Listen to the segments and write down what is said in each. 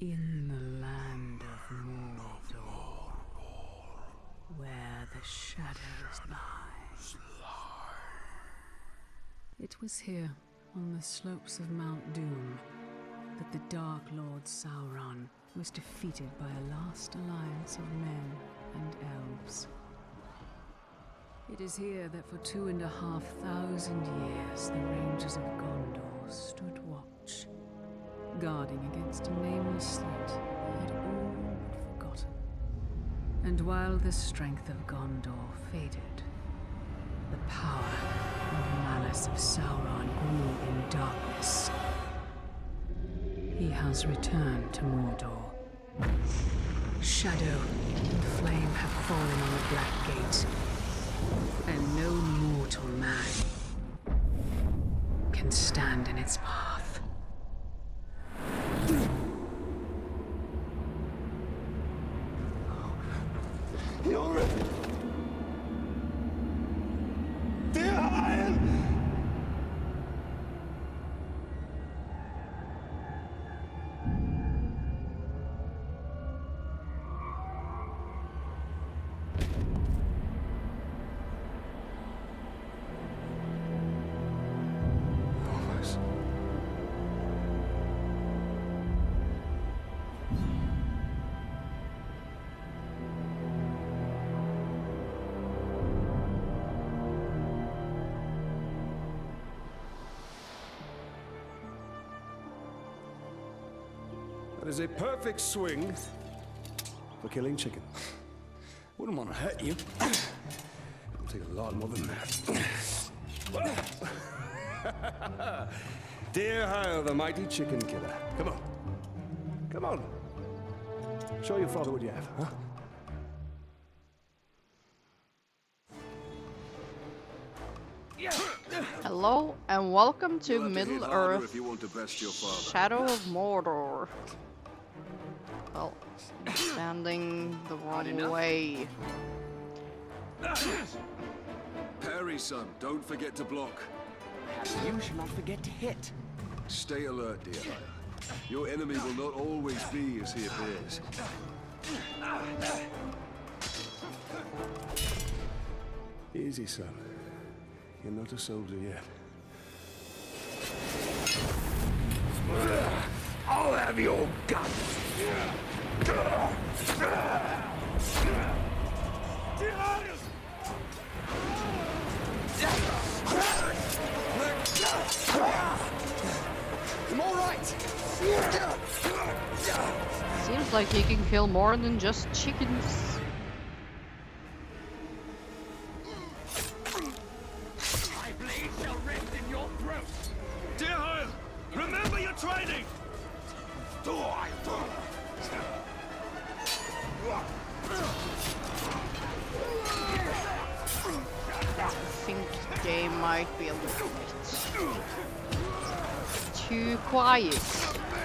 In the land of Mordor, where the shadows lie. It was here, on the slopes of Mount Doom, that the Dark Lord Sauron was defeated by a last alliance of men and elves. It is here that for 2,500 years the Rangers of Gondor stood watch, guarding against a nameless threat they had all but forgotten. And while the strength of Gondor faded, the power and malice of Sauron grew in darkness. He has returned to Mordor. Shadow and flame have fallen on the Black Gate, and no mortal man can stand in its path. You're dear Iron! That is a perfect swing for killing chicken. Wouldn't want to hurt you. It'll take a lot more than that. Dear Hyle, the mighty chicken killer. Come on. Come on. Show your father what you have, huh? Hello and welcome to Middle Earth if you want to best your father. Shadow of Mordor. Well, I'm standing the wrong way. Parry, son. Don't forget to block. You should not forget to hit. Stay alert, dear Hyle. Your enemy will not always be as he appears. Easy, son. You're not a soldier yet. I'll have your guts. I'm all right. Seems like he can kill more than just chickens. My blade shall rest in your throat. Dear Hyle, remember your training! I think they might be a little bit too quiet.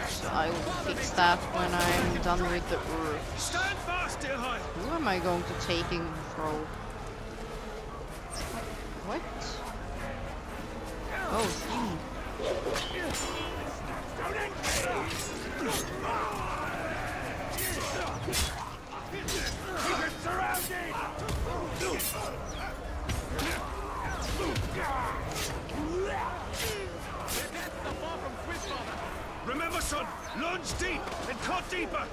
So I will fix that when I'm done with the earth. Stand fast, dear Hyle! Who am I going to take and throw? What? Oh, him. Remember, son, lunge deep and cut deeper.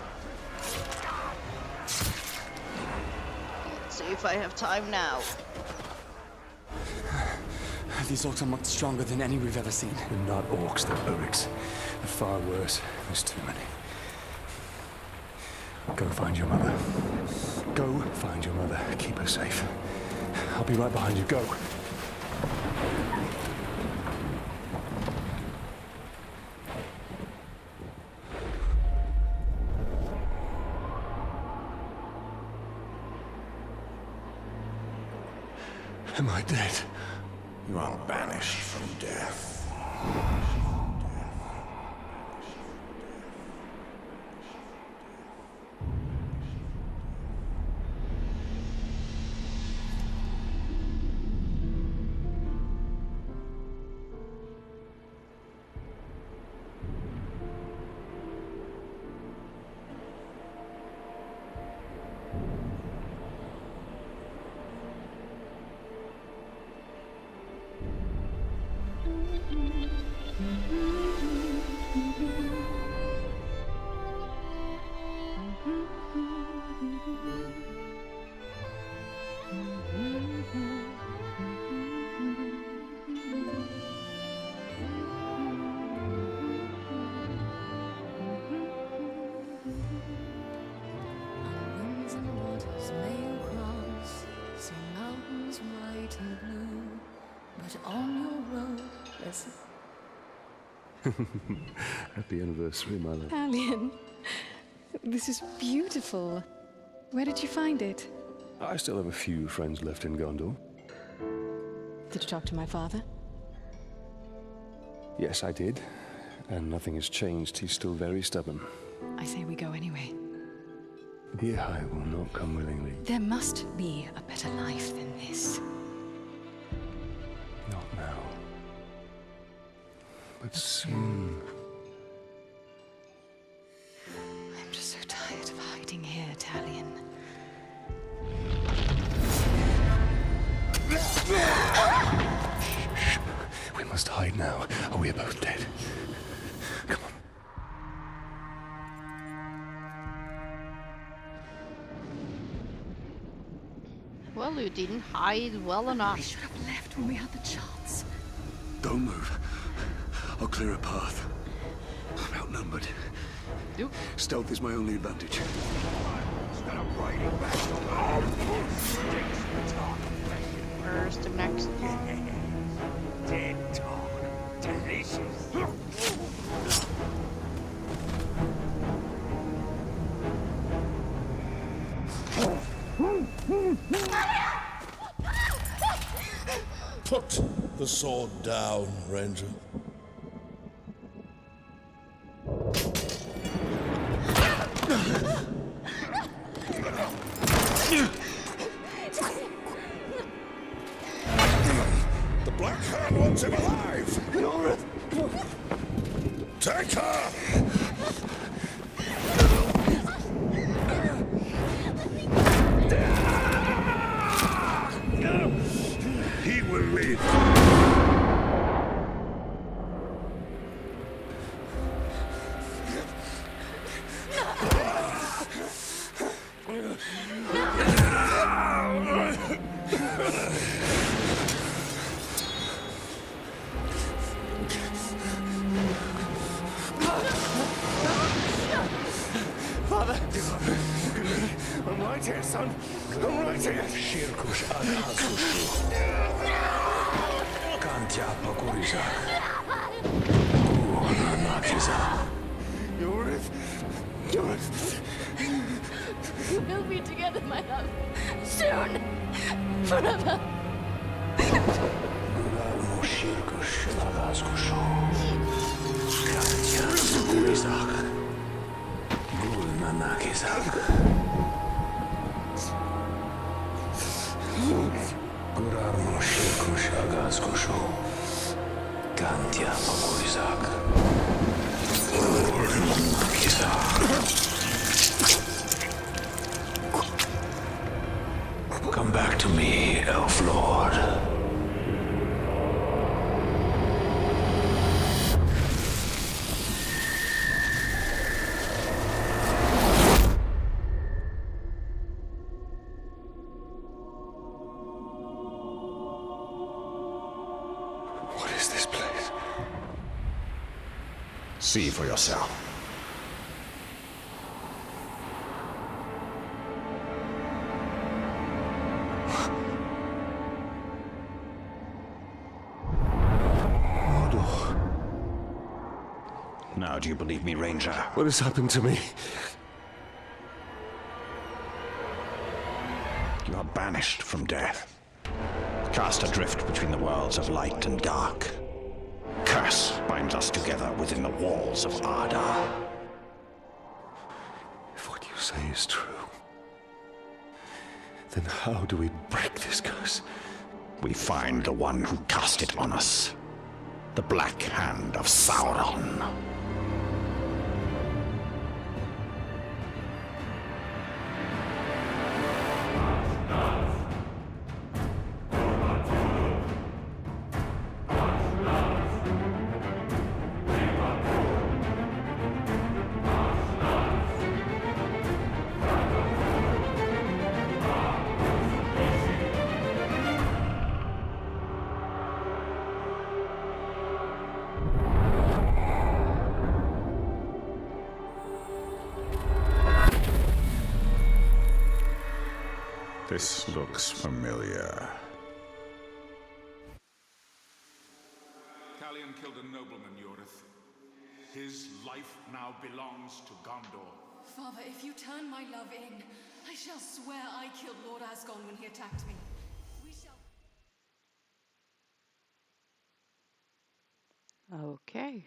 Let's see if I have time now. These orcs are much stronger than any we've ever seen. They're not orcs, they're Uruks. They're far worse. There's too many. Go find your mother. Go find your mother. Keep her safe. I'll be right behind you. Go. Am I dead? You are banished from death. Winds and waters may you cross, see mountains white and blue, but on your road, listen. Happy anniversary, my love. Italian. This is beautiful. Where did you find it? I still have a few friends left in Gondor. Did you talk to my father? Yes, I did. And nothing has changed. He's still very stubborn. I say we go anyway. Dear, I will not come willingly. There must be a better life than this. Not now. But soon. I'm just so tired of hiding here, Italian. Shh. We must hide now, or we are both dead. Come on. Well, you didn't hide well We enough. should have left when we had the chance. Don't move. I'll clear a path. I'm outnumbered. Nope. Stealth is my only advantage. Instead of riding back, I'll push sticks the talk. Where's the next one? Dead talk. Delicious. Put the sword down, Ranger. The Black Hand wants him alive. Take her. He will live. Father! I'm right here, son. I'm right here. Shirkush adhazushu. Kantya pakurizak. Nakizak. Yorith. Yorith. We'll be together, my love. Soon. Forever. Guralmo shirkush adhazushu. Kantya pakurizak. Gulna nakizak. Gurarmo shirkush adhazushu. Kantya pakurizak. Gulna nakizak. Come back to me, Elf Lord. What is this place? See for yourself. Mordor. Now, do you believe me, Ranger? What has happened to me? You are banished from death. Cast adrift between the worlds of light and dark. Curse binds us together within the walls of Ardar. If what you say is true, then how do we break this curse? We find the one who cast it on us. The Black Hand of Sauron. This looks familiar. Calian killed a nobleman, Yorith. His life now belongs to Gondor. Father, if you turn my love in, I shall swear I killed Lord Asgon when he attacked me. We shall... Okay.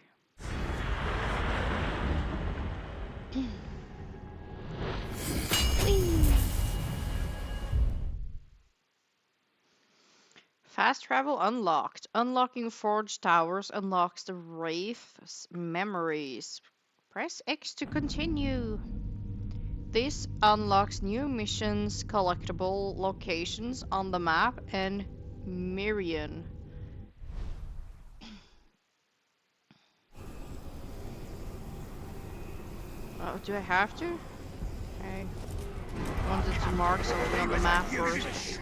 Fast travel unlocked. Unlocking Forge Towers unlocks the Wraith's memories. Press X to continue. This unlocks new missions, collectible locations on the map, and Mirian. Oh, do I have to? Okay. Wanted to mark something on the map first.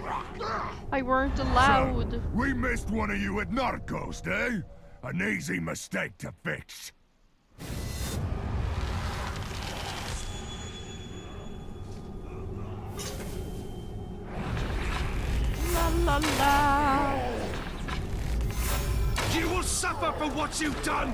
I weren't allowed. So, we missed one of you at Narcos, eh? An easy mistake to fix. La la la. You will suffer for what you've done!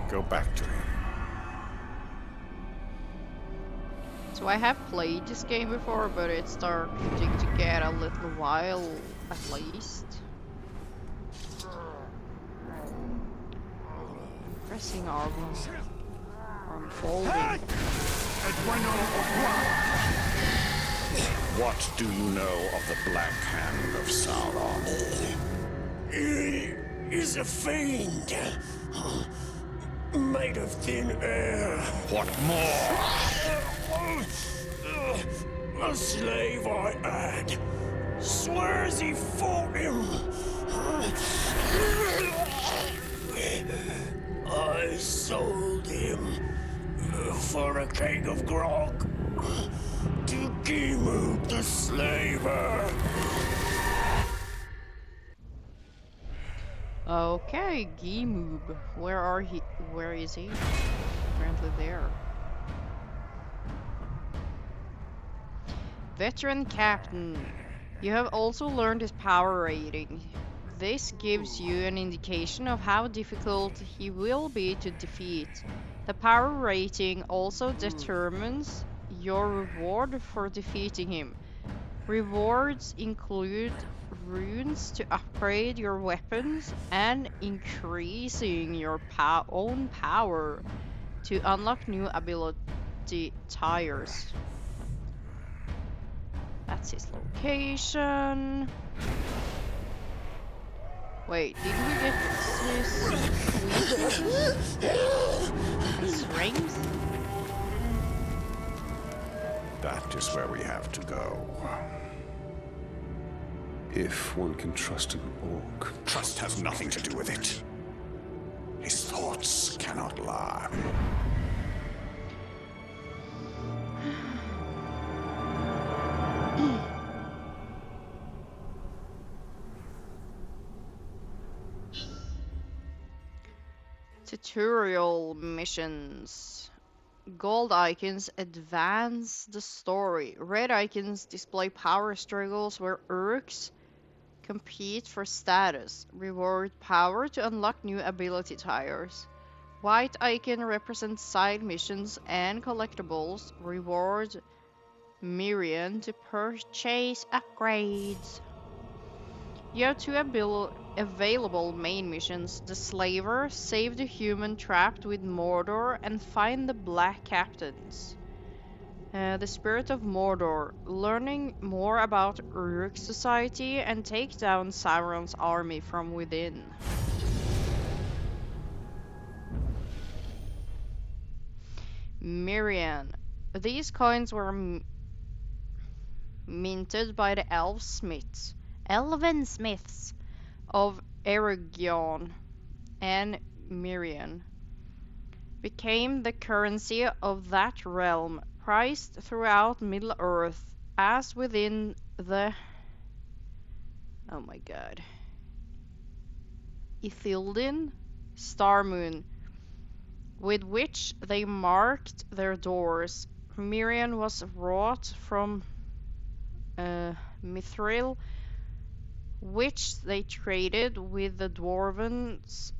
Go back to him. So I have played this game before, but it's starting to get a little while at least. Pressing R1. I'm folding. What do you know of the Black Hand of Sauron? He is a fiend. Made of thin air. What more? A slave I had. Swears he fought him. I sold him for a keg of grog to Gimu the slaver. Okay, Gimoob. Where is he? Apparently there. Veteran Captain. You have also learned his power rating. This gives you an indication of how difficult he will be to defeat. The power rating also determines your reward for defeating him. Rewards include runes to upgrade your weapons and increasing your own power to unlock new ability tiers. That's his location. Wait, didn't we get his weaknesses? His rings? That is where we have to go. If one can trust an orc. Trust has nothing to do with it. His thoughts cannot lie. Tutorial missions. Gold icons advance the story. Red icons display power struggles where Urks compete for status. Reward power to unlock new ability tiers. White icon represents side missions and collectibles. Reward Mirian to purchase upgrades. You have two available main missions: the Slaver, save the human trapped with Mordor, and find the Black Captains. The Spirit of Mordor, learning more about Uruk society and take down Sauron's army from within. Mirian. These coins were minted by the elven smiths of Eregion, and Mirian became the currency of that realm, prized throughout Middle-earth as within the oh my god Ithildin star moon, with which they marked their doors. Mirian was wrought from mithril, which they traded with the dwarves.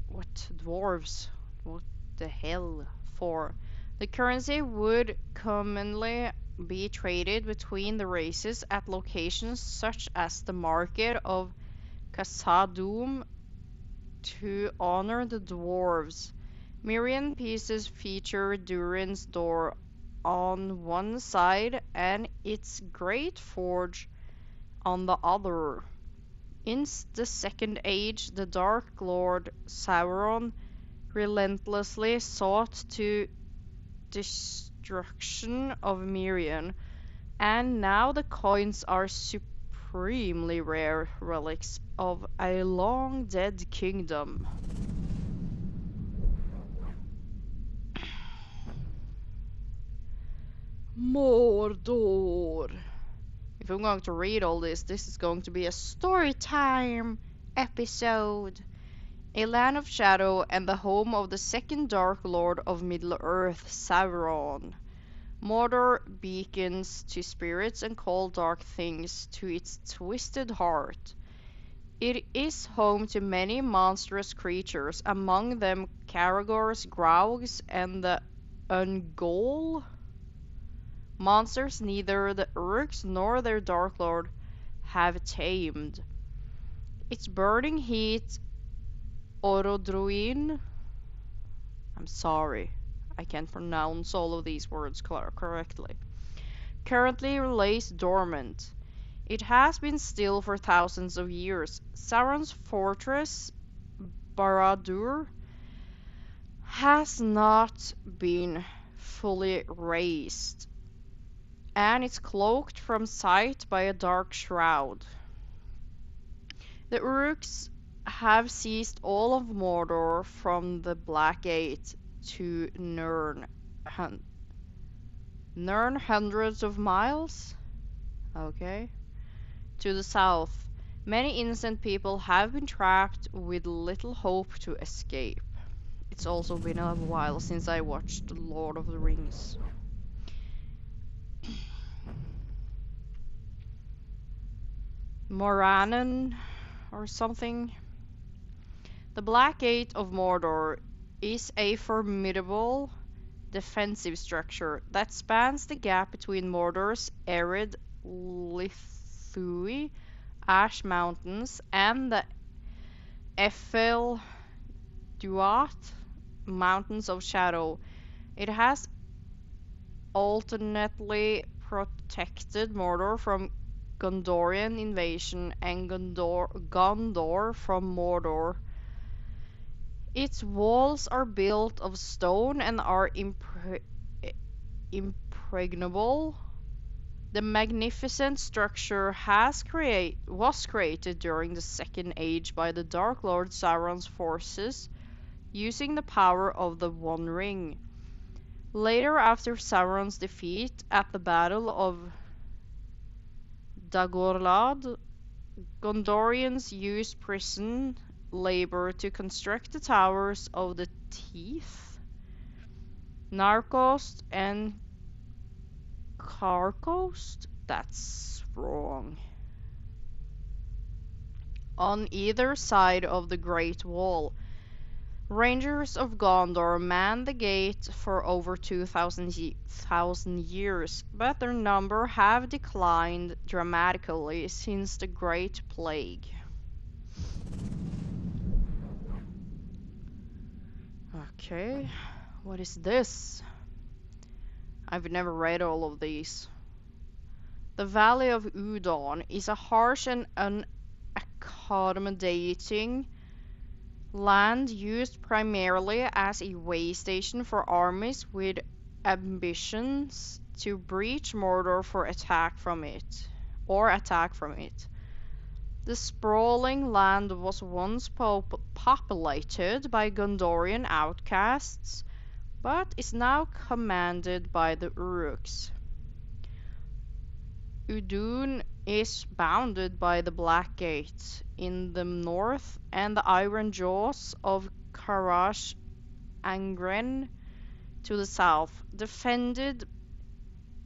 What dwarves? What the hell for? The currency would commonly be traded between the races at locations such as the market of Khazad-dûm to honor the dwarves. Mirian pieces feature Durin's door on one side and its great forge on the other. In the Second Age, the Dark Lord Sauron relentlessly sought to destruction of Mirian, and now the coins are supremely rare relics of a long-dead kingdom. Mordor. If I'm going to read all this, this is going to be a story time episode. A land of shadow and the home of the second Dark Lord of Middle-earth, Sauron. Mordor beacons to spirits and call dark things to its twisted heart. It is home to many monstrous creatures, among them Caragors, Graugs, and the Ungol. Monsters neither the Urks nor their Dark Lord have tamed. Its burning heat, Orodruin, I'm sorry, I can't pronounce all of these words correctly, currently lays dormant. It has been still for thousands of years. Sauron's fortress, Barad-dûr, has not been fully razed, and it's cloaked from sight by a dark shroud. The Uruks have seized all of Mordor from the Black Gate to Nirn. Nirn, hundreds of miles? Okay. To the south. Many innocent people have been trapped with little hope to escape. It's also been a while since I watched The Lord of the Rings. Moranen or something. The Black Gate of Mordor is a formidable defensive structure that spans the gap between Mordor's arid Lithui Ash Mountains and the Eiffel Duat Mountains of Shadow. It has alternately protected Mordor from Gondorian invasion and Gondor from Mordor. Its walls are built of stone and are impregnable. The magnificent structure was created during the Second Age by the Dark Lord Sauron's forces, using the power of the One Ring. Later, after Sauron's defeat at the Battle of Dagorlad, Gondorians used prison labor to construct the Towers of the Teeth, Narcost, and Carcost? That's wrong. On either side of the Great Wall, Rangers of Gondor manned the gate for over 2,000 years, but their number have declined dramatically since the Great Plague. Okay, what is this? I've never read all of these. The Valley of Udon is a harsh and unaccommodating land used primarily as a way station for armies with ambitions to breach Mordor for attack from it. The sprawling land was once populated by Gondorian outcasts, but is now commanded by the Uruks. Udun is bounded by the Black Gate in the north and the Iron Jaws of Karash Angren to the south, defended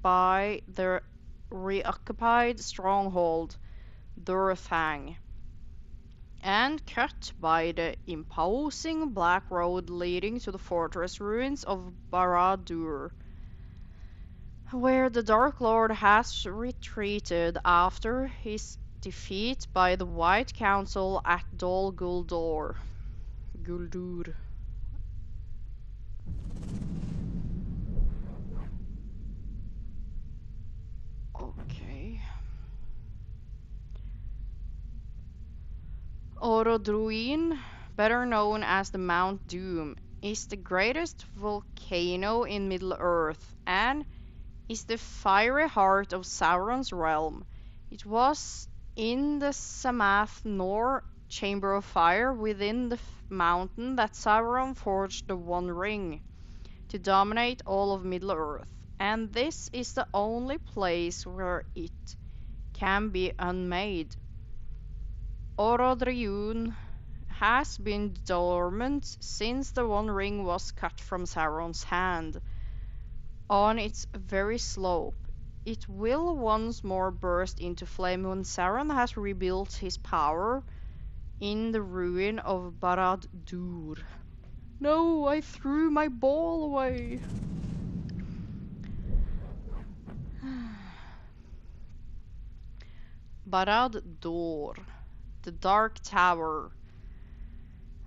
by the reoccupied stronghold Durthang, and cut by the imposing black road leading to the fortress ruins of Barad-dûr, where the Dark Lord has retreated after his defeat by the White Council at Dol Guldur. Okay. Orodruin, better known as the Mount Doom, is the greatest volcano in Middle-earth and is the fiery heart of Sauron's realm. It was in the Samath Nor Chamber of Fire within the mountain that Sauron forged the One Ring to dominate all of Middle-earth, and this is the only place where it can be unmade. Orodruin has been dormant since the One Ring was cut from Sauron's hand. On its very slope, it will once more burst into flame when Sauron has rebuilt his power in the ruin of Barad-dûr. No, I threw my ball away. Barad-dûr, the Dark Tower,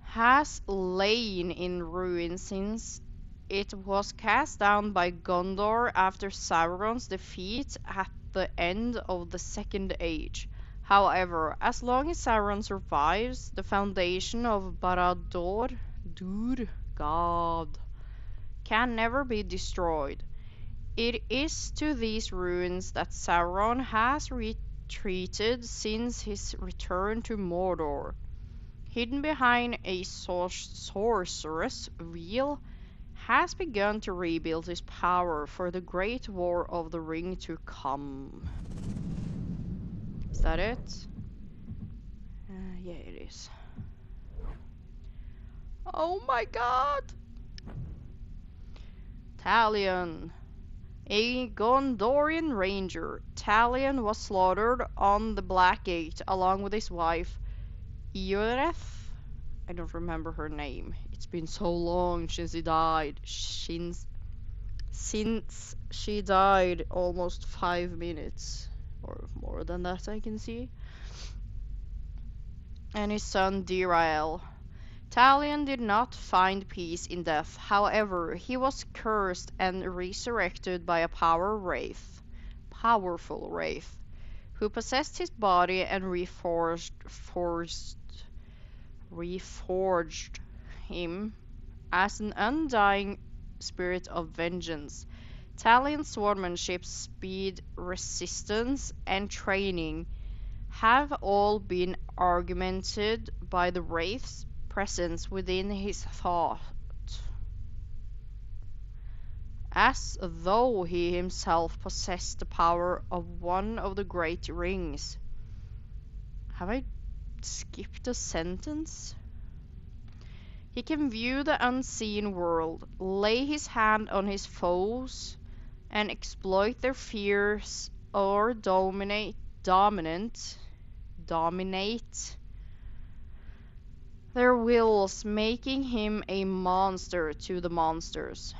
has lain in ruin since it was cast down by Gondor after Sauron's defeat at the end of the Second Age. However, as long as Sauron survives, the foundation of Barad-dûr, God, can never be destroyed. It is to these ruins that Sauron has retreated since his return to Mordor. Hidden behind a sorceress wheel, has begun to rebuild his power for the Great War of the Ring to come. Is that it? Yeah, it is. Oh my god! Talion. A Gondorian ranger, Talion was slaughtered on the Black Gate along with his wife, Eoreth. I don't remember her name. It's been so long since he died. Since she died, almost 5 minutes. Or more than that, I can see. And his son Dirael. Talion did not find peace in death. However, he was cursed and resurrected by a powerful wraith, who possessed his body and reforged him as an undying spirit of vengeance. Talion's swordsmanship, speed, resistance, and training have all been augmented by the Wraith's presence within his thought, as though he himself possessed the power of one of the great rings. Have I skipped a sentence? He can view the unseen world, lay his hand on his foes, and exploit their fears or dominate their wills, making him a monster to the monsters.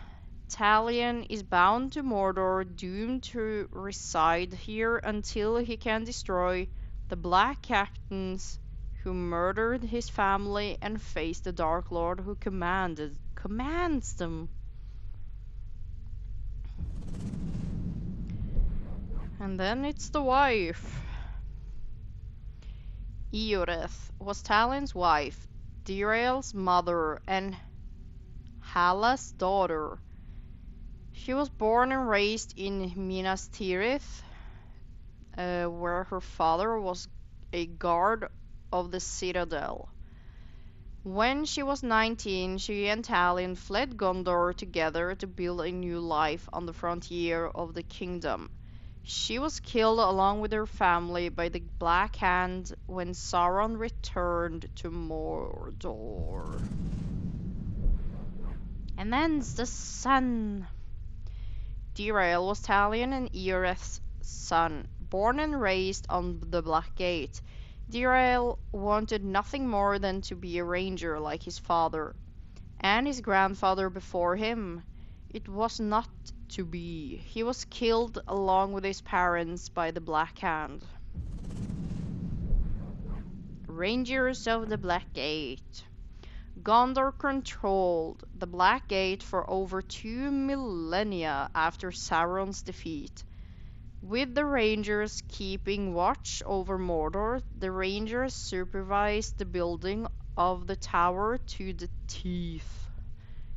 Talion is bound to Mordor, doomed to reside here until he can destroy the Black Captains who murdered his family and face the Dark Lord who commands them. And then it's the wife. Eoreth was Talion's wife, Dirael's mother, and Hala's daughter. She was born and raised in Minas Tirith, where her father was a guard of the citadel. When she was 19, she and Talion fled Gondor together to build a new life on the frontier of the kingdom. She was killed along with her family by the Black Hand when Sauron returned to Mordor. And then's the sun. Dirael was Talion and Eoreth's son, born and raised on the Black Gate. Dirael wanted nothing more than to be a ranger like his father, and his grandfather before him. It was not to be. He was killed along with his parents by the Black Hand. Rangers of the Black Gate. Gondor controlled the Black Gate for over 2 millennia after Sauron's defeat. With the Rangers keeping watch over Mordor, the Rangers supervised the building of the tower to the teeth,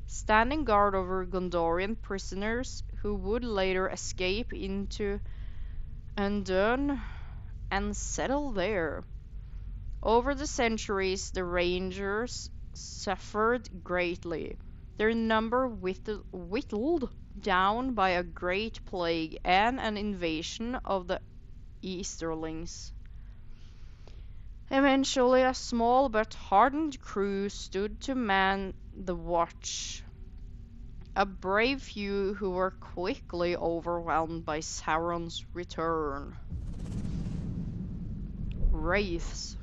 standing guard over Gondorian prisoners who would later escape into Undone and settle there. Over the centuries, the Rangers suffered greatly, their number whittled down by a great plague and an invasion of the Easterlings. Eventually, a small but hardened crew stood to man the watch. A brave few who were quickly overwhelmed by Sauron's return. Wraiths.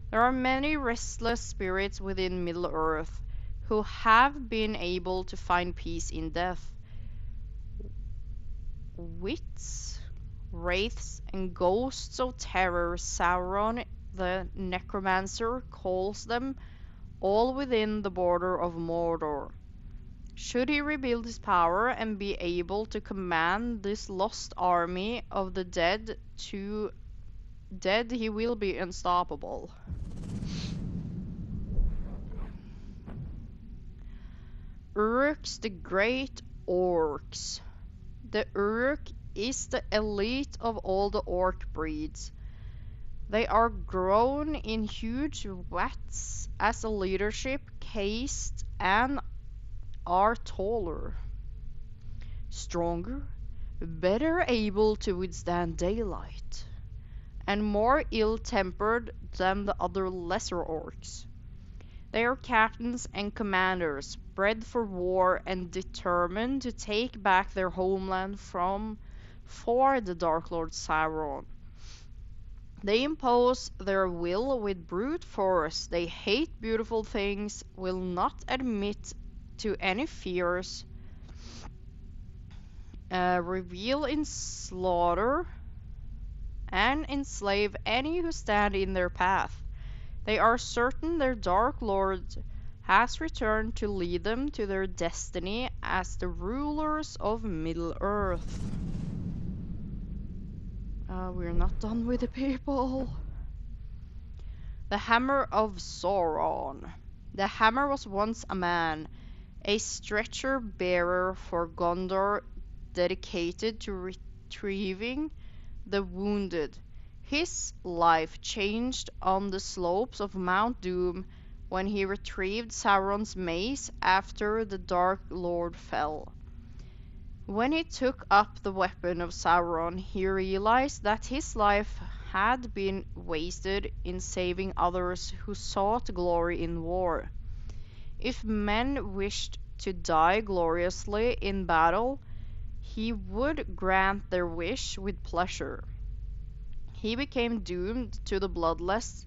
There are many restless spirits within Middle-earth who have been able to find peace in death. Wits, wraiths, and ghosts of terror, Sauron the Necromancer calls them, all within the border of Mordor. Should he rebuild his power and be able to command this lost army of the dead, he will be unstoppable. Uruks, the Great Orcs. The Uruk is the elite of all the orc breeds. They are grown in huge vats as a leadership caste and are taller, stronger, better able to withstand daylight, and more ill-tempered than the other lesser orcs. They are captains and commanders, bred for war and determined to take back their homeland for the Dark Lord Sauron. They impose their will with brute force. They hate beautiful things, will not admit to any fears, reveal in slaughter, and enslave any who stand in their path. They are certain their Dark Lord has returned to lead them to their destiny as the rulers of Middle-earth. We're not done with the people. The Hammer of Sauron. The Hammer was once a man, a stretcher-bearer for Gondor dedicated to retrieving the wounded. His life changed on the slopes of Mount Doom when he retrieved Sauron's mace after the Dark Lord fell. When he took up the weapon of Sauron, he realized that his life had been wasted in saving others who sought glory in war. If men wished to die gloriously in battle, he would grant their wish with pleasure. He became doomed to the bloodlust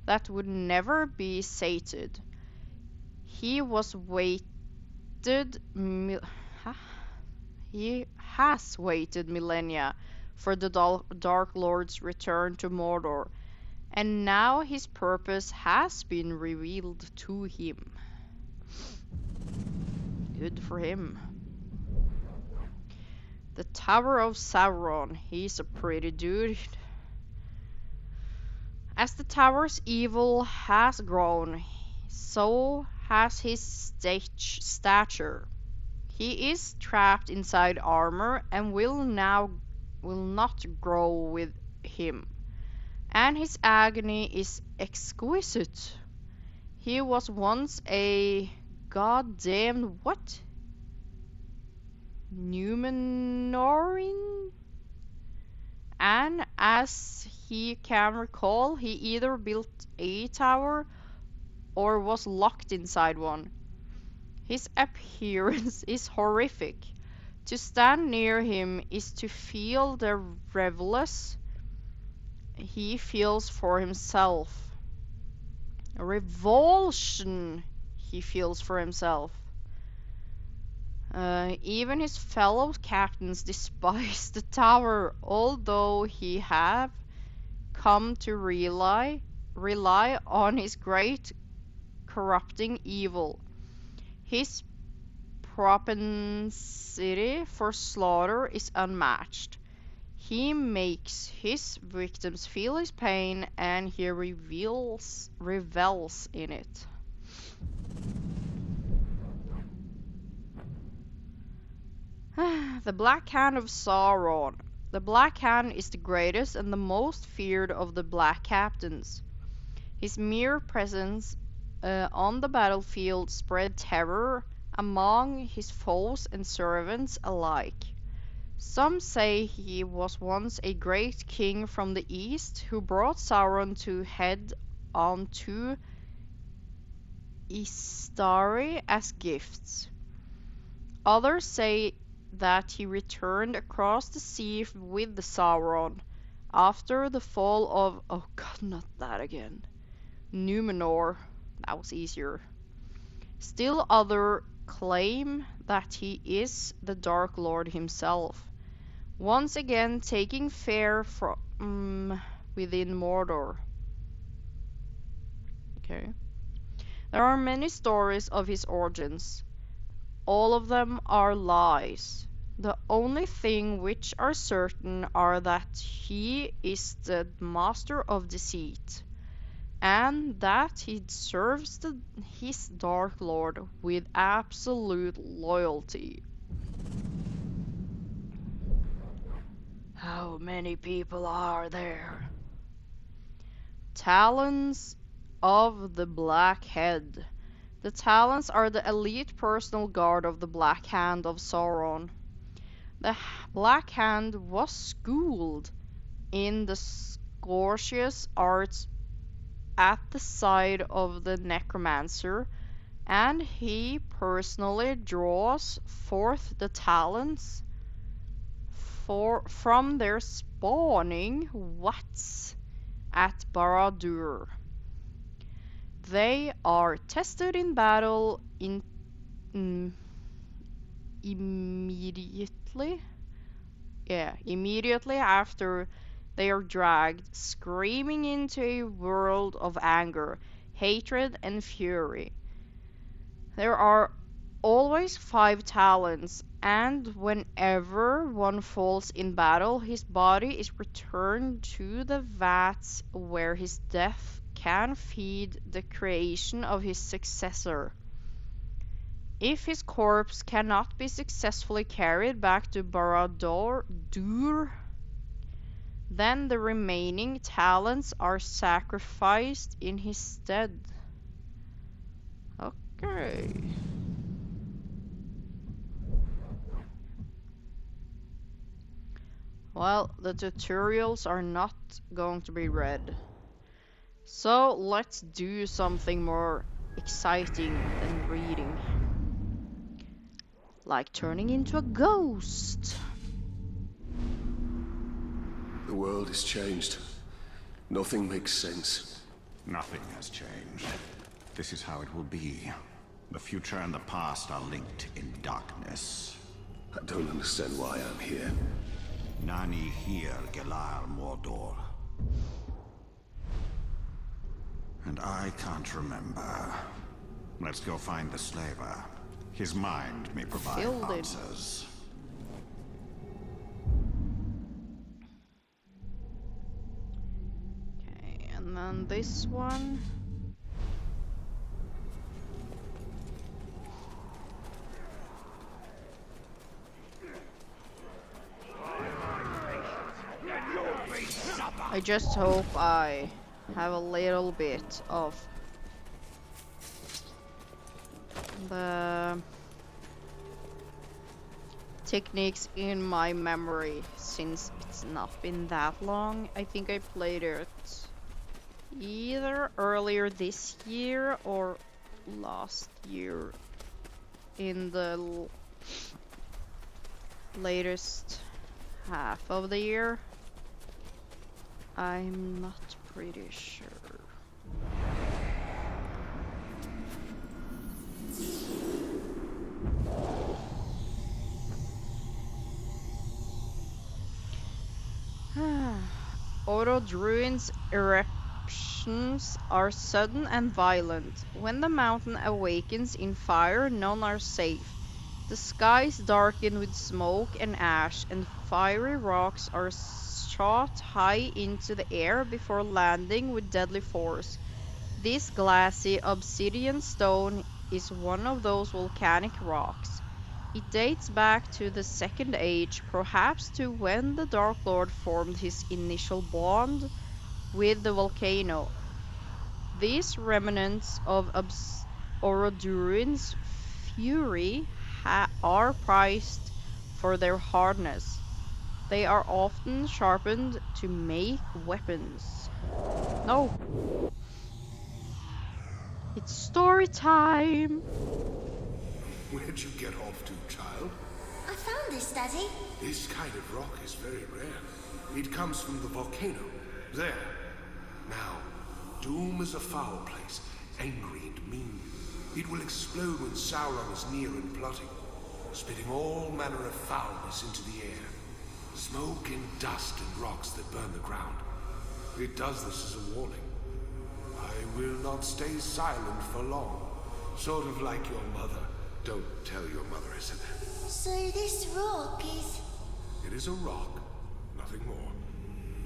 that would never be sated. He has waited millennia for the Dark Lord's return to Mordor, and now his purpose has been revealed to him. Good for him. The Tower of Sauron. He's a pretty dude. As the tower's evil has grown, so has his stature. He is trapped inside armor and will will not grow with him, and his agony is exquisite. He was once a goddamned what? Numenorean? And as he can recall, he either built a tower or was locked inside one. His appearance is horrific. To stand near him is to feel the revulsion he feels for himself. A revulsion he feels for himself. Even his fellow captains despise the tower, although he have come to rely on his great corrupting evil. His propensity for slaughter is unmatched. He makes his victims feel his pain, and he revels in it. The Black Hand of Sauron. The Black Hand is the greatest and the most feared of the Black Captains. His mere presence on the battlefield spread terror among his foes and servants alike. Some say he was once a great king from the east who brought Sauron to head on to Istari as gifts. Others say that he returned across the sea with the Sauron after the fall of, oh god, not that again, Numenor. That was easier. Still others claim that he is the Dark Lord himself, once again taking fare from within Mordor. Okay. There are many stories of his origins. All of them are lies. The only thing which are certain are that he is the master of deceit, and that he serves his Dark Lord with absolute loyalty. How many people are there? Talons of the Black Head. The Talons are the elite personal guard of the Black Hand of Sauron. The Black Hand was schooled in the Scorpius arts at the side of the Necromancer, and he personally draws forth the Talons from their spawning whats at Barad-dûr. They are tested in battle immediately after they are dragged screaming into a world of anger, hatred, and fury. There are always 5 Talons, and whenever one falls in battle, his body is returned to the vats where his death can feed the creation of his successor. If his corpse cannot be successfully carried back to Barad-dûr, then the remaining Talons are sacrificed in his stead. Okay. Well, the tutorials are not going to be read. So let's do something more exciting than reading. Like turning into a ghost. The world has changed. Nothing makes sense. Nothing has changed. This is how it will be. The future and the past are linked in darkness. I don't understand why I'm here. Nani here, Gelar Mordor. And I can't remember. Let's go find the slaver. His mind may provide answers. Okay, and then this one. I just hope I have a little bit of the techniques in my memory, since it's not been that long. I think I played it either earlier this year or last year in the latest half of the year. I'm not pretty sure. Druin's eruptions are sudden and violent. When the mountain awakens in fire, none are safe. The skies darken with smoke and ash, and fiery rocks are shot high into the air before landing with deadly force. This glassy obsidian stone is one of those volcanic rocks. It dates back to the Second Age, perhaps to when the Dark Lord formed his initial bond with the volcano. These remnants of Orodurin's fury are prized for their hardness. They are often sharpened to make weapons. No! It's story time! Where'd you get off to, child? I found this, Daddy. This kind of rock is very rare. It comes from the volcano. There. Now, Doom is a foul place, angry and mean. It will explode when Sauron is near and plotting, spitting all manner of foulness into the air. Smoke and dust and rocks that burn the ground. It does this as a warning. I will not stay silent for long. Sort of like your mother. Don't tell your mother I said that. So this rock is... It is a rock, nothing more.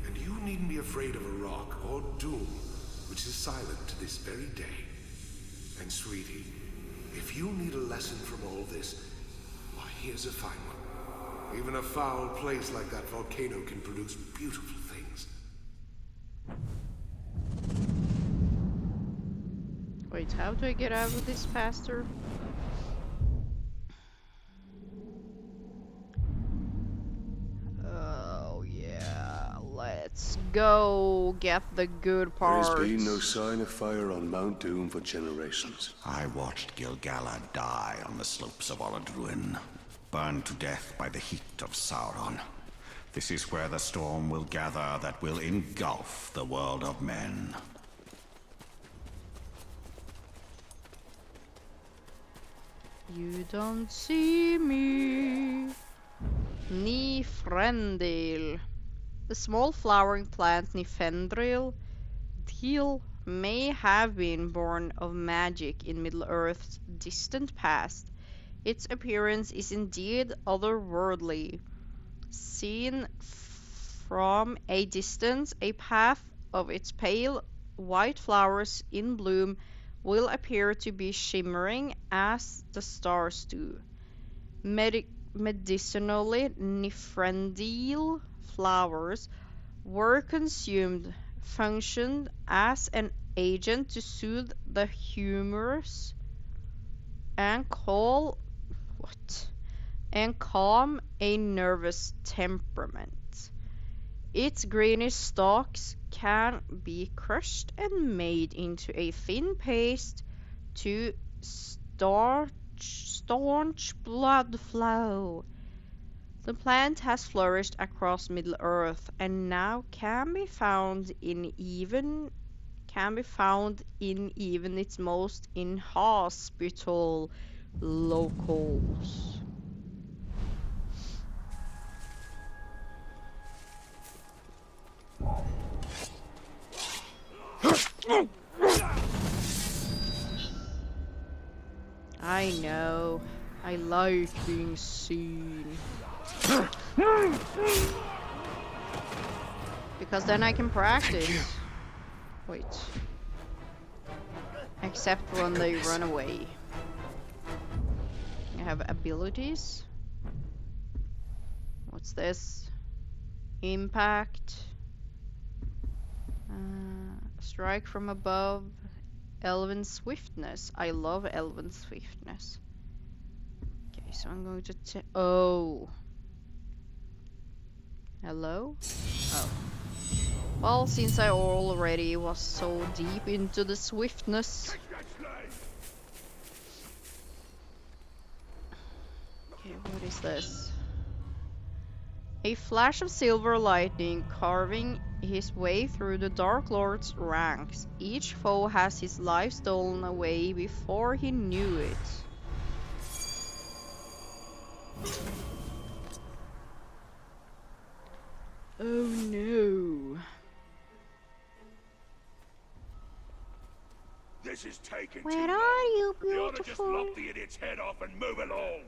And you needn't be afraid of a rock or Doom, which is silent to this very day. And sweetie, if you need a lesson from all this, why, here's a fine one. Even a foul place like that volcano can produce beautiful things. Wait, how do I get out of this faster? Oh yeah, let's go get the good parts. There's been no sign of fire on Mount Doom for generations. I watched Gil-galad die on the slopes of Orodruin, burned to death by the heat of Sauron. This is where the storm will gather that will engulf the world of men. You don't see me. Nifrendil. The small flowering plant Nifendril may have been born of magic in Middle-earth's distant past. Its appearance is indeed otherworldly. Seen from a distance, a path of its pale white flowers in bloom will appear to be shimmering as the stars do. Medicinally, Nifrendil flowers were consumed, functioned as an agent to soothe the humors and calm a nervous temperament. Its greenish stalks can be crushed and made into a thin paste to staunch blood flow. The plant has flourished across Middle-earth and now can be found in even its most inhospitable locales. I know. I like being seen. Because then I can practice. Wait. Except when they run away. I have abilities. What's this? Impact. Strike from above. Elven swiftness. I love elven swiftness. Okay, so I'm going to oh. Hello? Oh. Well, since I already was so deep into the swiftness. Okay, what is this? A flash of silver lightning carving his way through the Dark Lord's ranks. Each foe has his life stolen away before he knew it. Oh no. This is taking Where too long. are you, We ought to just beautiful? lop the idiot's head off and move along.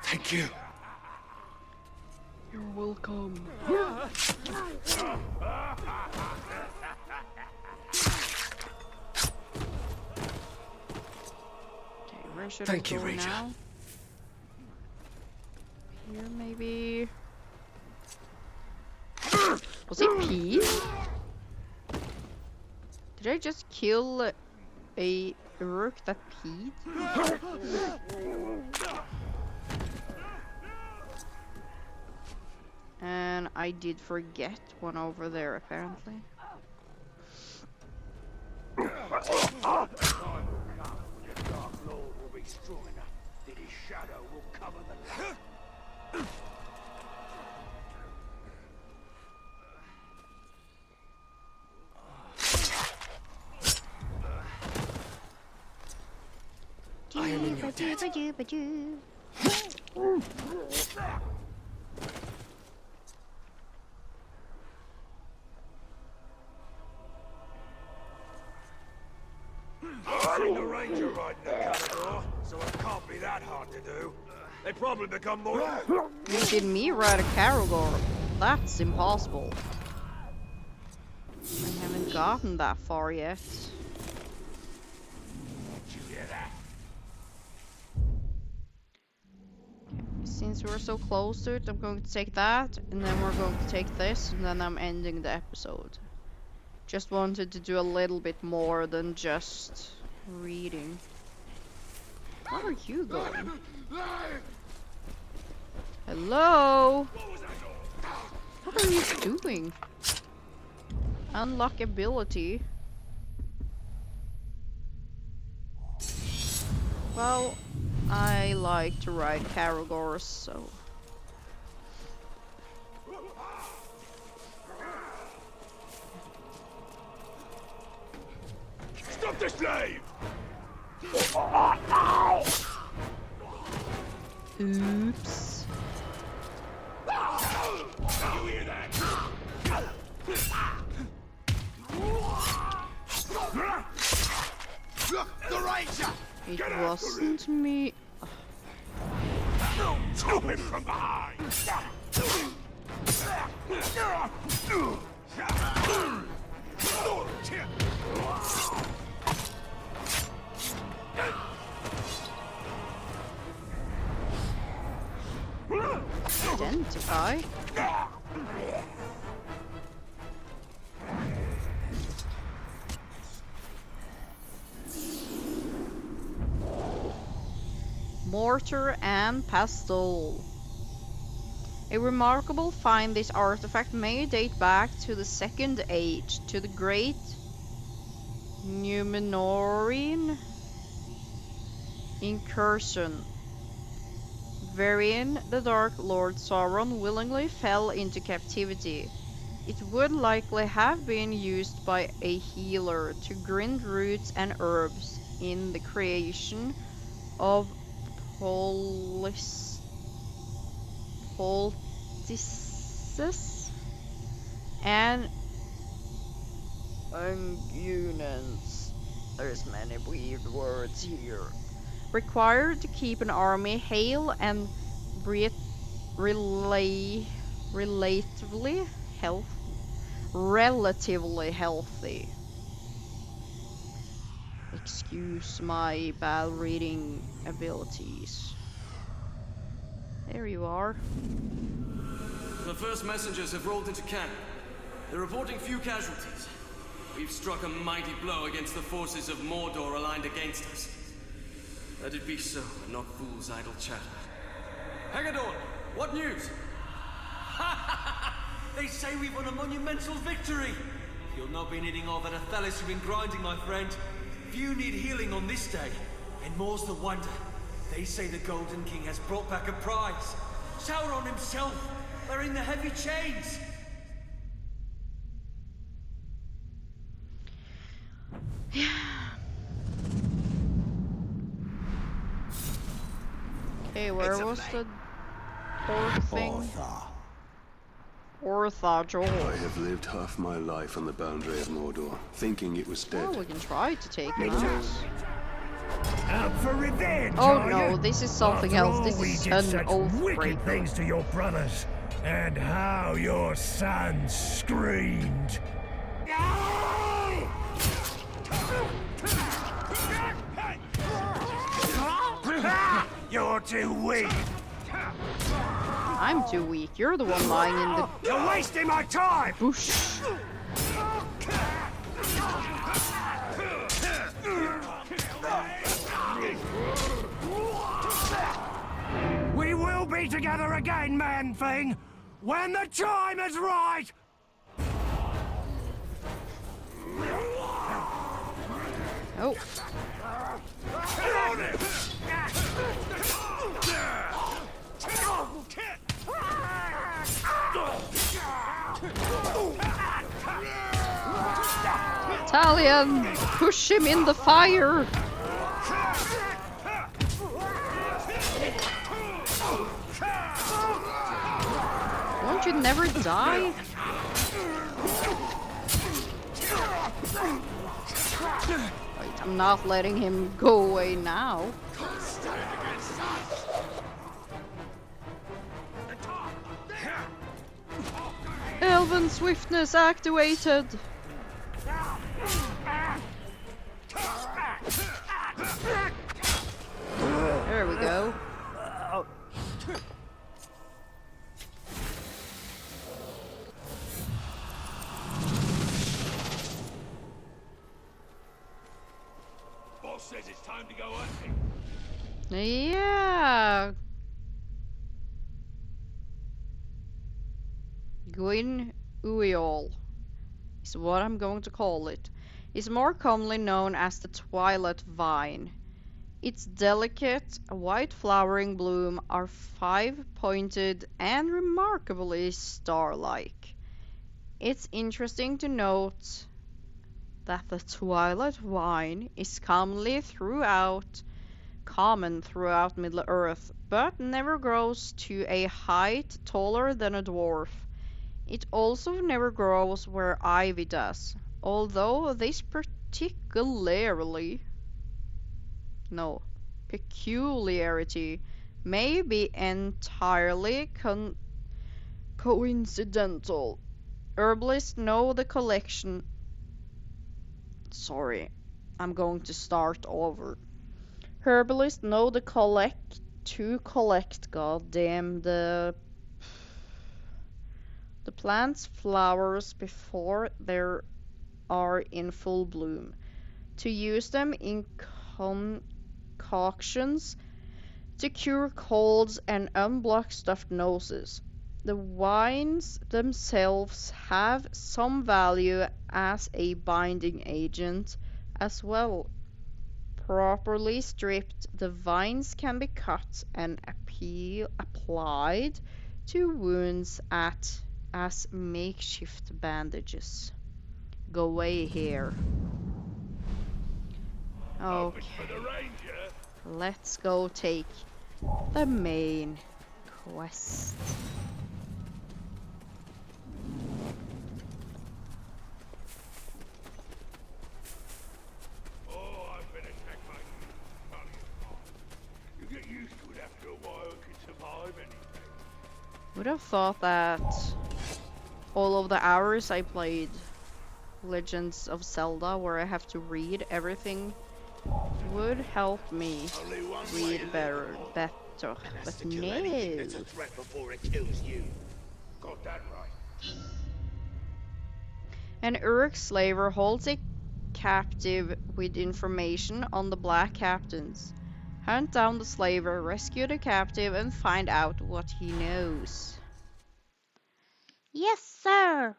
Thank you. You're welcome. Okay, where should Thank I you, go Rachel. now? Here maybe. Was it Pete? Did I just kill a rook that Pete? And I did forget one over there apparently. The Dark Lord will be strong enough that his shadow will cover the land. I am in your debt. I've seen the ranger riding the Calador, so it can't be that hard to do. They probably become more... You did me ride a Caragor. That's impossible. I haven't gotten that far yet. Did you hear that? Since we're so close to it, I'm going to take that, and then we're going to take this, and then I'm ending the episode. Just wanted to do a little bit more than just reading. Where are you going? Hello? What are you doing? Unlock ability. Well, I like to ride Caragors, so... Stop the slave! Oops. You hear that? Look, the ranger! It wasn't me. Chop him from behind! Identify. Mortar and pestle. A remarkable find, this artifact may date back to the Second Age, to the Great Numenorian incursion, wherein the Dark Lord Sauron willingly fell into captivity. It would likely have been used by a healer to grind roots and herbs in the creation of poultices and unguents. There's many weird words here. Required to keep an army hale and relatively healthy. Excuse my bad reading abilities. There you are. The first messengers have rolled into camp. They're reporting few casualties. We've struck a mighty blow against the forces of Mordor aligned against us. Let it be so, and not fools' idle chatter. Haggadorn, what news? They say we've won a monumental victory! You'll not be needing all that Athelis you've been grinding, my friend. Few need healing on this day, and more's the wonder. They say the Golden King has brought back a prize. Sauron himself, wearing the heavy chains. Okay, where was the poor thing? Ortha Joel. I have lived half my life on the boundary of Mordor, thinking it was dead. Oh, we can try to take it out. Out for revenge, Oh are no, you? this is something After else. all, This we is did an such wicked Oathbreaker. things to your brothers, and how your son screamed. You're too weak. I'm too weak. You're the one lying in the You're wasting my time. bush. We will be together again, man-thing, when the time is right. Oh. Talion, push him in the fire. Won't you never die? Wait, I'm not letting him go away now. Elven swiftness activated. There we go. Boss says it's time to go hunting. Yeah. Gwyn Uiol is what I'm going to call it. Is more commonly known as the Twilight Vine. Its delicate, white flowering bloom are five-pointed and remarkably star-like. It's interesting to note that the Twilight Vine is common throughout Middle-earth, but never grows to a height taller than a dwarf. It also never grows where ivy does, although this peculiarity may be entirely coincidental. Herbalists know the collection. Sorry, I'm going to start over. Herbalists know the collect. Goddamn the plant's flowers before they are in full bloom. To use them in concoctions to cure colds and unblock stuffed noses. The wines themselves have some value as a binding agent as well. Properly stripped, the vines can be cut and applied to wounds as makeshift bandages. Go away here. Okay. Let's go take the main quest. Oh, I've been attacked by you get used to it after a while. You can survive anything. Would have thought that all of the hours I played Legends of Zelda, where I have to read everything, would help me read Mordor, Has but to kill anything that's a no. threat before it kills you. Got that right. An Uruk slaver holds a captive with information on the Black Captains. Hunt down the slaver, rescue the captive, and find out what he knows. Yes, sir!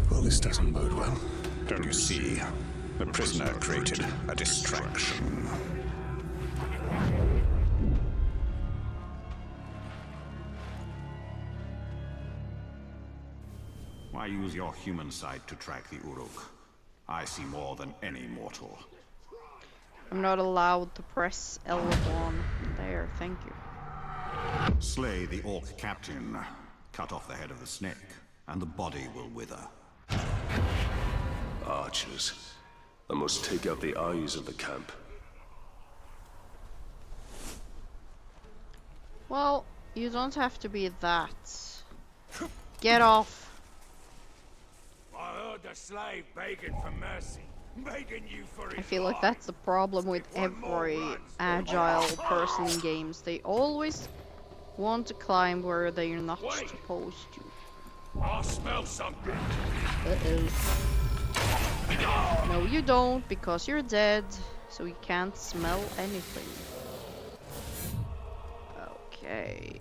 Well, this doesn't bode well. Don't you see? The prisoner created a distraction. Why use your human sight to track the Uruk? I see more than any mortal. I'm not allowed to press L1. There, thank you. Slay the orc captain, cut off the head of the snake, and the body will wither. Archers. I must take out the eyes of the camp. Well, you don't have to be that. Get off. I heard the slave begging for mercy, begging you for his I feel like life. that's the problem with every agile person in games. They always want to climb where they're not supposed to. I smell something. Uh-oh. No, you don't, because you're dead, so you can't smell anything. Okay.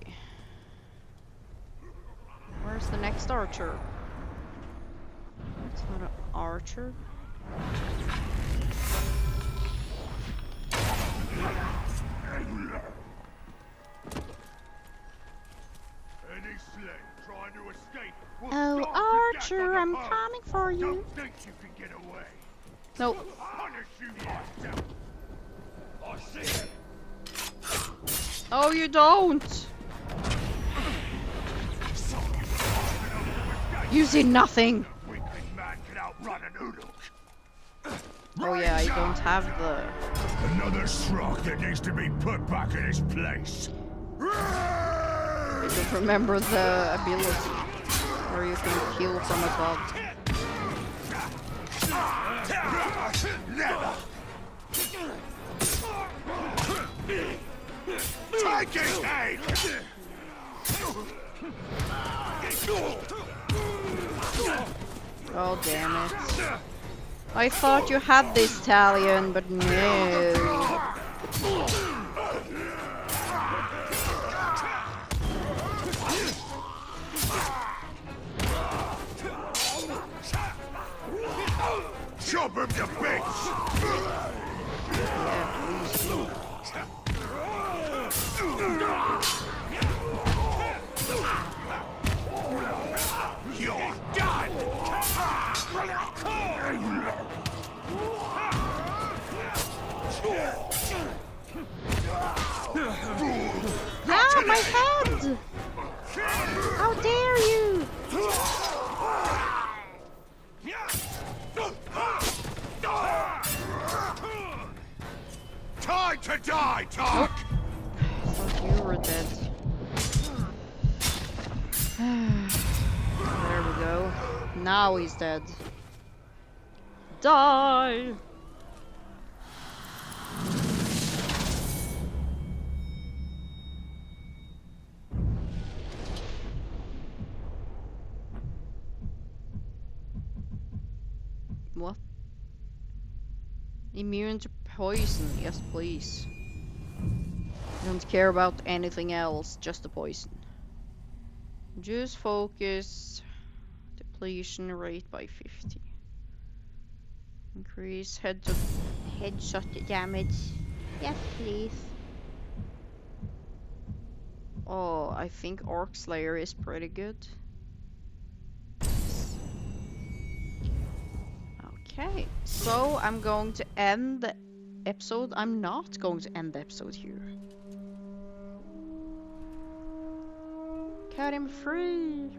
Where's the next archer? It's not an archer. Any slave trying to escape will Oh, die to Archer, death on I'm the pole. coming for you. Don't think you can get away. No. Punish you myself. I see it. Oh, you don't. You see nothing. Weakling man can outrun an Uruk. Oh yeah, I don't have the... Another Shrok that needs to be put back in his place. I don't remember the ability where you can kill from above. Never. Take his head. Oh damn it. I thought you had this Talion, but no. Chop him to bits. You're done. Ah, my head! How dare you! Time to die, Tark! Thought you were dead. There we go. Now he's dead. Die! What? Immune to poison, yes please. I don't care about anything else, just the poison. Reduce focus, depletion rate by 50. Increase headshot damage. Yes please. Oh, I think Orc Slayer is pretty good. Okay, so I'm going to end the episode. I'm not going to end the episode here. Cut him free.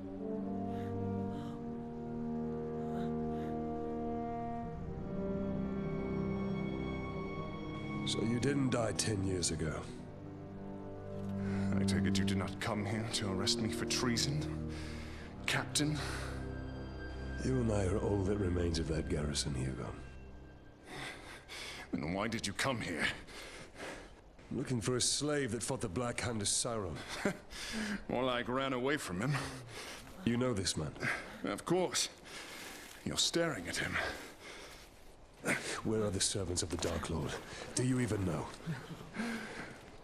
So you didn't die 10 years ago. I take it you did not come here to arrest me for treason, Captain? You and I are all that remains of that garrison, Hugo. Then why did you come here? Looking for a slave that fought the Black Hand of Sauron. More like ran away from him. You know this man? Of course. You're staring at him. Where are the servants of the Dark Lord? Do you even know?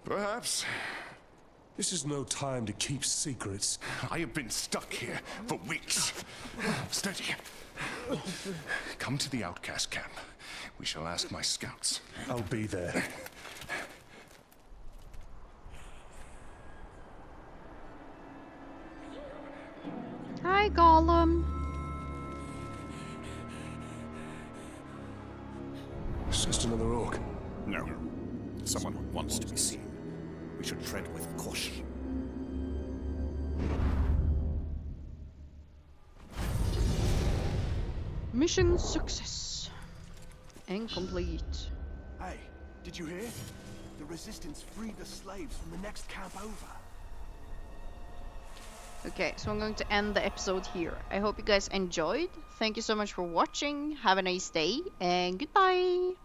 Perhaps. This is no time to keep secrets. I have been stuck here for weeks. Steady. Come to the outcast camp. We shall ask my scouts. I'll be there. Hi, Gollum. It's just another orc. No. Someone who wants to be seen. We should tread with caution. Mission success. Incomplete. Hey, did you hear? The Resistance freed the slaves from the next camp over. Okay, so I'm going to end the episode here. I hope you guys enjoyed. Thank you so much for watching. Have a nice day and goodbye.